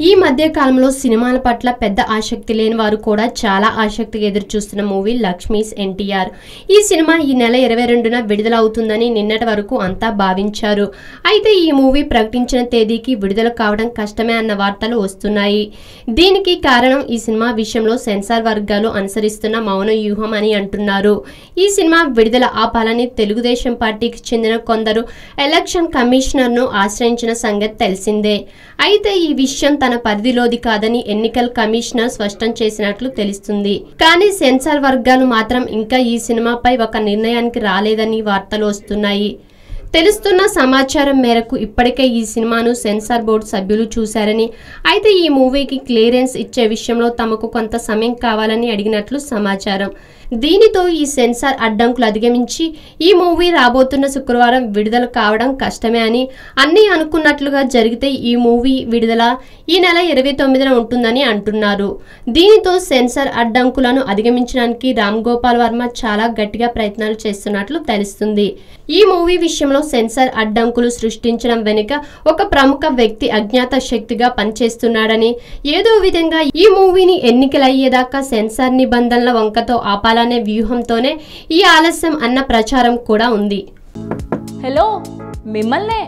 ఈ మధ్య కాలంలో సినిమాల పట్ల పెద్ద ఆసక్తి లేని వారు కూడా చాలా ఆసక్తిగా ఎదురు చూస్తున్న మూవీ లక్ష్మీస్ ఎన్టీఆర్. ఈ సినిమా ఈ నెల 22న విడుదల అవుతుందని నిన్నటి వరకు అంతా భావించారు. అయితే ఈ మూవీ ప్రకటించిన తేదీకి విడుదల కావడం కష్టమే అన్న వార్తలు వస్తున్నాయి. దీనికి కారణం ఈ సినిమా విషయంలో సెన్సార్ వర్గాలు అనుసరిస్తున్న మౌన వ్యూహం అని అంటున్నారు. ఈ సినిమా విడుదల ఆపాలని తెలుగుదేశం పార్టీకి చెందిన కొందరు ఎలక్షన్ కమిషనర్ను ఆశ్రయించిన సంగతి తెలిసిందే. అయితే ఈ విషయం తన పరిధిలోది కాదని ఎన్నికల కమిషనర్ స్పష్టం చేసినట్లు తెలుస్తుంది. కానీ సెన్సార్ వర్గాలు మాత్రం ఇంకా ఈ సినిమాపై ఒక నిర్ణయానికి రాలేదని వార్తలు వస్తున్నాయి. తెలుస్తున్న సమాచారం మేరకు ఇప్పటికే ఈ సినిమాను సెన్సార్ బోర్డు సభ్యులు చూశారని, అయితే ఈ మూవీకి క్లియరెన్స్ ఇచ్చే విషయంలో తమకు కొంత సమయం కావాలని అడిగినట్లు సమాచారం. దీనితో ఈ సెన్సార్ అడ్డంకులు అధిగమించి ఈ మూవీ రాబోతున్న శుక్రవారం విడుదల కావడం కష్టమే అని, అన్నీ అనుకున్నట్లుగా జరిగితే ఈ మూవీ విడుదల ఈ నెల 29న ఉంటుందని అంటున్నారు. దీనితో సెన్సార్ అడ్డంకులను అధిగమించడానికి రామ్ గోపాల్ వర్మ చాలా గట్టిగా ప్రయత్నాలు చేస్తున్నట్లు తెలుస్తుంది. ఈ మూవీ విషయంలో సెన్సార్ అడ్డంకులు సృష్టించడం వెనుక ఒక ప్రముఖ వ్యక్తి అజ్ఞాత శక్తిగా పనిచేస్తున్నాడని, ఏదో విధంగా ఈ మూవీని ఎన్నికలయ్యేదాకా సెన్సార్ నిబంధనల వంకతో ఆపాలనే వ్యూహంతోనే ఈ ఆలస్యం అన్న ప్రచారం కూడా ఉంది. హలో, మిమ్మల్నే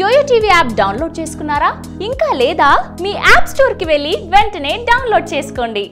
యోయో టీవీ యాప్ డౌన్లోడ్ చేసుకున్నారా? ఇంకా లేదా? మీ యాప్ స్టోర్కి వెళ్ళి వెంటనే డౌన్లోడ్ చేసుకోండి.